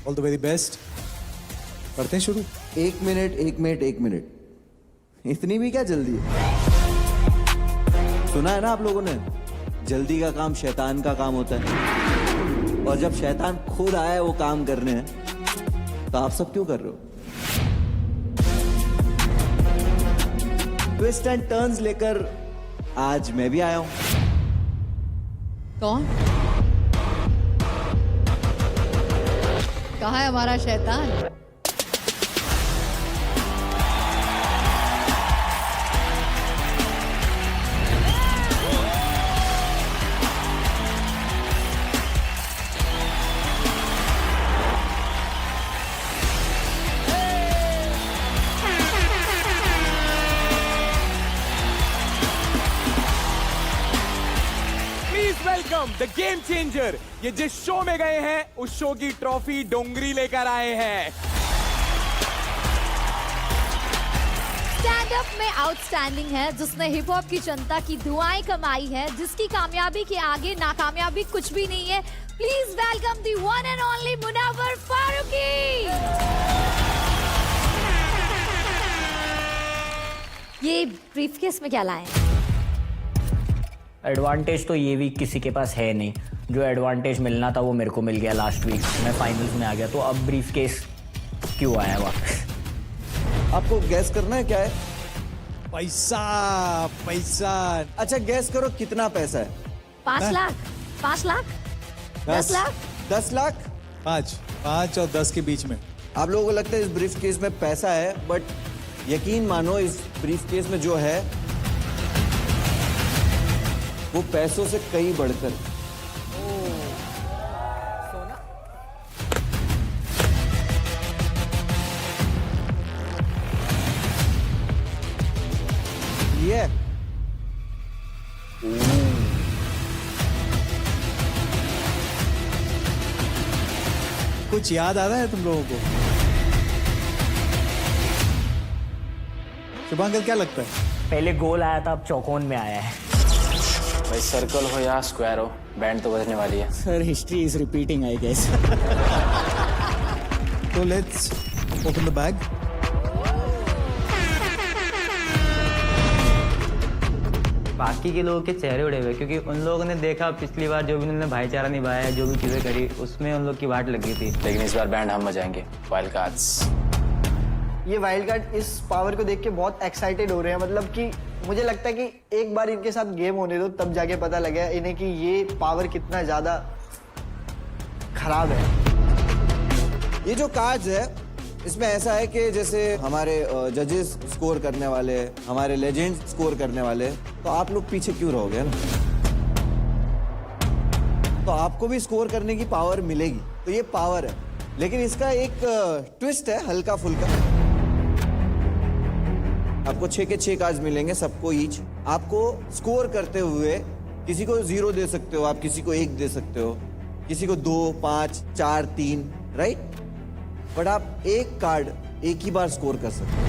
All the very best. करते हैं शुरू। 1 मिनट, इतनी भी क्या जल्दी है? सुना है ना आप लोगों ने, जल्दी का काम शैतान का काम होता है। और जब शैतान खुद आया है वो काम करने तो आप सब क्यों कर रहे हो? ट्विस्ट एंड टर्न्स लेकर आज मैं भी आया हूं। कौन? कहाँ है हमारा शैतान? Welcome the game changer. ये जिस शो में गए हैं उस शो की ट्रॉफी डोंगरी लेकर आए हैं। स्टैंड अप में आउटस्टैंडिंग है, जिसने हिप हॉप की जनता की दुआएं कमाई है, जिसकी कामयाबी के आगे नाकामयाबी कुछ भी नहीं है। Please welcome the one and only Munawar Faruqui. ये ब्रीफकेस में क्या लाए हैं? एडवांटेज तो ये भी किसी के पास है नहीं। जो एडवांटेज मिलना था वो मेरे को मिल गया लास्ट वीक। मैं फाइनल्स में आ गया, तो अब ब्रीफ केस क्यों आया वापस? आपको गैस करना है क्या है? पैसा। अच्छा गैस करो कितना पैसा है? 5 लाख, 5 लाख, 10 लाख, 10 लाख, 5 और 10 के बीच में। आप लोगों को लगता है इस ब्रीफ केस में पैसा है, बट यकीन मानो इस ब्रीफ केस में जो है वो पैसों से कहीं बढ़कर। ये कुछ याद आ रहा है तुम लोगों को? शुभांकर क्या लगता है? पहले गोल आया था, अब चौकोन में आया है। भाई सर्कल हो या स्क्वायर हो, बैंड तो बजने वाली है। Sir history is repeating I guess. तो लेट्स ओपन द बैग। बाकी के लोगों के चेहरे उड़े हुए, क्योंकि उन लोगों ने देखा पिछली बार जो भी उन्होंने भाईचारा निभाया है, जो भी चीजें करी, उसमें उन लोग की वाट लगी थी। लेकिन इस बार बैंड हम बजाएंगे, वाइल्ड कार्ड्स। ये वाइल्ड कार्ड इस पावर को देख के बहुत एक्साइटेड हो रहे हैं। मतलब कि मुझे लगता है कि एक बार इनके साथ गेम होने दो, तब जाके पता लगेगा इन्हें कि ये पावर कितना ज्यादा खराब है। ये जो कार्ड्स है इसमें ऐसा है कि जैसे हमारे जजेस स्कोर करने वाले, हमारे लेजेंड स्कोर करने वाले, तो आप लोग पीछे क्यों रहोगे ना? तो आपको भी स्कोर करने की पावर मिलेगी। तो ये पावर है, लेकिन इसका एक ट्विस्ट है हल्का फुल्का। आपको 6 के 6 कार्ड्स मिलेंगे, सबको ईच। आपको स्कोर करते हुए किसी को 0 दे सकते हो, आप किसी को 1 दे सकते हो, किसी को 2, 5, 4, 3, राइट? बट आप एक कार्ड एक ही बार स्कोर कर सकते हो।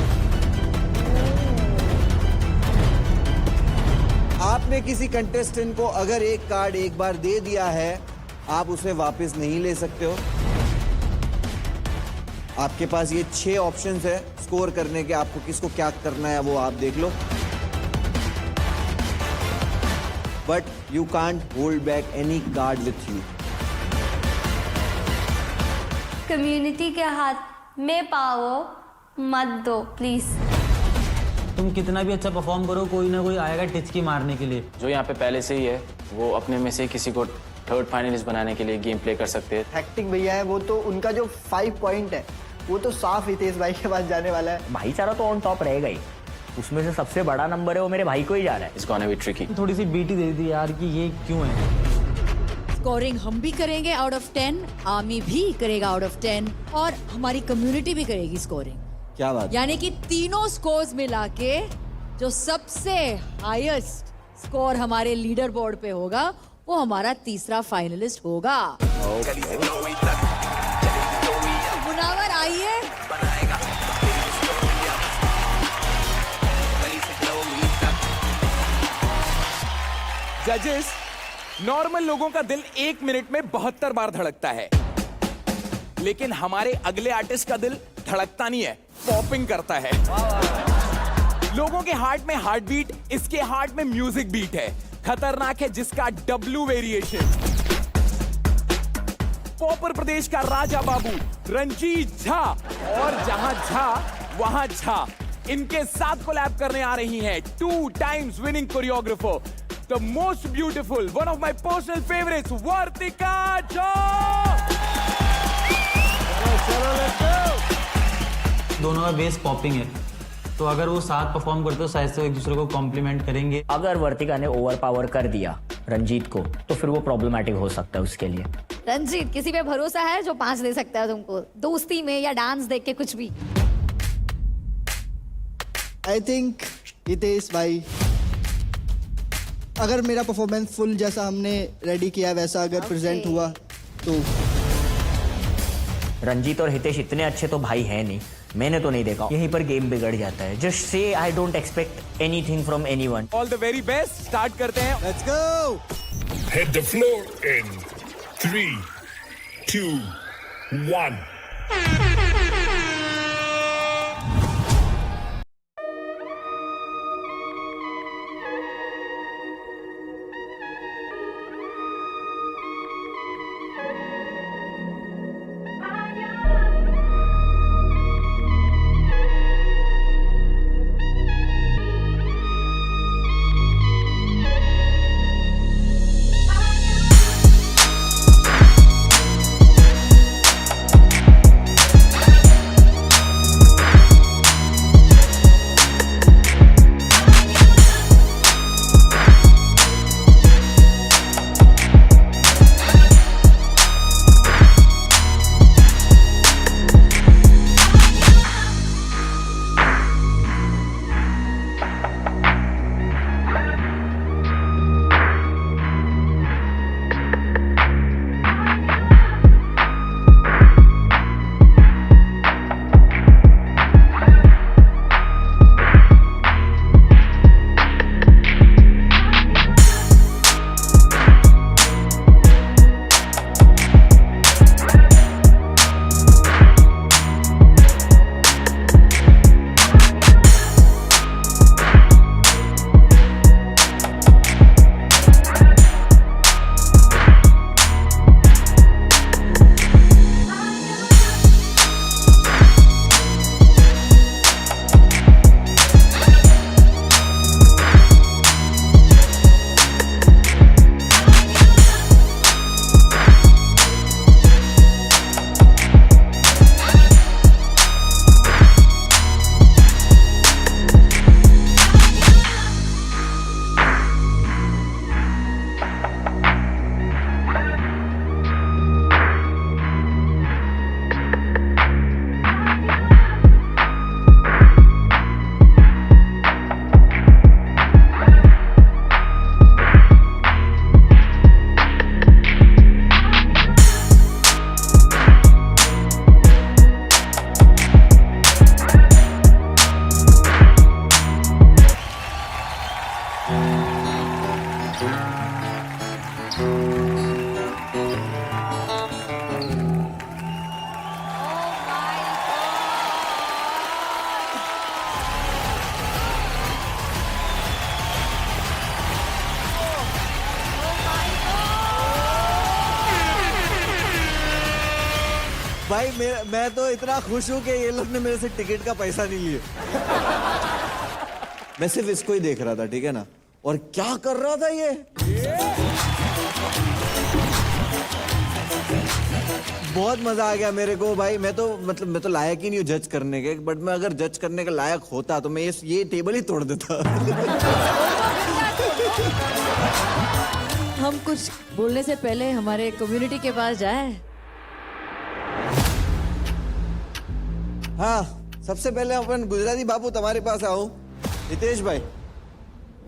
आपने किसी कंटेस्टेंट को अगर एक कार्ड एक बार दे दिया है, आप उसे वापस नहीं ले सकते हो। आपके पास ये 6 ऑप्शंस है स्कोर करने के। आपको किसको क्या करना है वो आप देख लो, but you can't hold back any card with you. Community के हाथ में पावर मत दो प्लीज। तुम कितना भी अच्छा परफॉर्म करो, कोई ना कोई आएगा टिचकी मारने के लिए। जो यहाँ पे पहले से ही है वो अपने में से किसी को थर्ड फाइनलिस्ट बनाने के लिए गेम प्ले कर सकते हैं। हैक्टिक भैया है वो, तो उनका जो 5 पॉइंट है वो तो साफ हितेश भाई के पास जाने वाला है। भाईचारा तो ऑन टॉप रहेगा ही। उसमें से सबसे बड़ा नंबर है वो मेरे भाई को ही जा रहा है। It's gonna be tricky। थोड़ी सी बीटी दे दी यार कि ये क्यों है। स्कोरिंग हम भी करेंगे आउट ऑफ 10, आर्मी भी करेगा आउट ऑफ 10 और हमारी कम्युनिटी भी करेगी स्कोरिंग। क्या बात? यानी कि तीनों स्कोर्स मिला के जो सबसे हाईएस्ट स्कोर हमारे लीडर बोर्ड पे होगा वो हमारा तीसरा फाइनलिस्ट होगा। मुनावर आइए। जजेस, नॉर्मल लोगों का दिल 1 मिनट में 72 बार धड़कता है, लेकिन हमारे अगले आर्टिस्ट का दिल धड़कता नहीं है, पॉपिंग करता है। लोगों के हार्ट में हार्ट बीट, इसके हार्ट में म्यूजिक बीट है। खतरनाक है जिसका डब्ल्यू वेरिएशन। पॉपर प्रदेश का राजा बाबू रंजीत झा, और जहां झा वहां झा, इनके साथ कोलैब करने आ रही हैं 2 times winning choreographer, the most beautiful, one of my personal favourites, Vartika Jha. दोनों का बेस पॉपिंग है, तो अगर वो साथ परफॉर्म करते हो शायद से एक दूसरे को कॉम्प्लीमेंट करेंगे। अगर वर्तिका ने ओवर पावर कर दिया रंजीत को तो फिर वो प्रॉब्लमेटिक हो सकता है उसके लिए। रंजीत, किसी पे भरोसा है जो 5 दे सकता है तुमको, दोस्ती में या डांस देख के कुछ भी? आई थिंक हितेश भाई, अगर मेरा परफॉर्मेंस फुल जैसा हमने रेडी किया वैसा अगर प्रेजेंट हुआ तो। रंजीत और हितेश इतने अच्छे तो भाई है नहीं, मैंने तो नहीं देखा। यहीं पर गेम बिगड़ जाता है। Just say I don't expect anything from anyone. All the very best, start करते हैं। Let's go. Hit the floor in 3, 2, 1. भाई मैं तो इतना खुश हूं कि ये लोग ने मेरे से टिकट का पैसा नहीं लिए। मैं सिर्फ इसको ही देख रहा था, ठीक है ना, और क्या कर रहा था ये। बहुत मजा आ गया मेरे को भाई। मैं तो लायक ही नहीं हूँ जज करने के, बट मैं अगर जज करने का लायक होता तो मैं ये टेबल ही तोड़ देता। हम कुछ बोलने से पहले हमारे कम्युनिटी के पास जाए। हाँ, सबसे पहले अपन गुजराती बाबू तुम्हारे पास आऊं। हितेश भाई।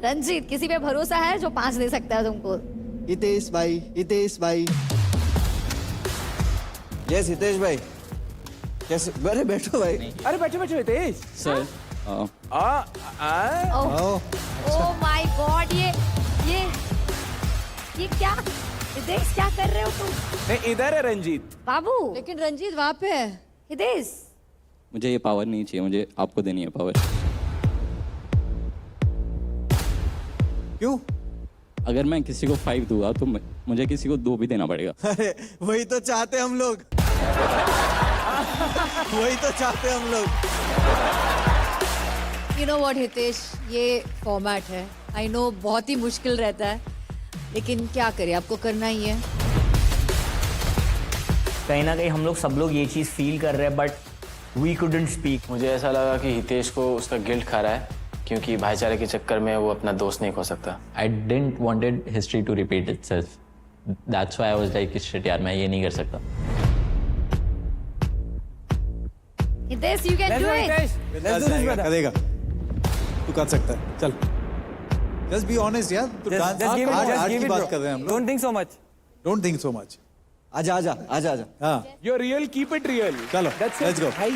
रंजीत, किसी पे भरोसा है जो 5 दे सकता है तुमको? हितेश भाई। यस हितेश भाई, कैसे? अरे बैठो भाई। अरे बैठो Hitesh sir. Oh my God, ये क्या हितेश क्या कर रहे हो तुम? नहीं, इधर है रंजीत। बाबू लेकिन रंजीत वहाँ पे है। हितेश मुझे ये पावर नहीं चाहिए, मुझे आपको देनी है पावर। क्यों? अगर मैं किसी को 5 दूंगा तो मुझे किसी को 2 भी देना पड़ेगा। अरे वही तो चाहते हम लोग। वही तो चाहते हम लोग। यू नो व्हाट हितेश, ये फॉर्मेट है। आई नो बहुत ही मुश्किल रहता है, लेकिन क्या करें, आपको करना ही है। कहीं ना कहीं हम लोग सब लोग ये चीज़ फील कर रहे हैं, बट वी कुडंट स्पीक। मुझे ऐसा लगा कि हितेश को उसका गिल्ट खा रहा है, क्योंकि भाईचारे के चक्कर में वो अपना दोस्त नहीं खो सकता। I didn't wanted history to repeat itself, that's why I was like shit यार, मैं ये नहीं कर सकता। Hitesh you can do it. बिंदास जाएगा, करेगा। तू कर सकता है, चल। जस्ट बी ऑनेस्ट यार, तू डांस आर्ट की बात कर रहे हैं हम लोग। Don't think so much. Don't think so much. आजा आजा आजा आजा। हाँ You're real, keep it real. चलो, That's let's it. go. भाई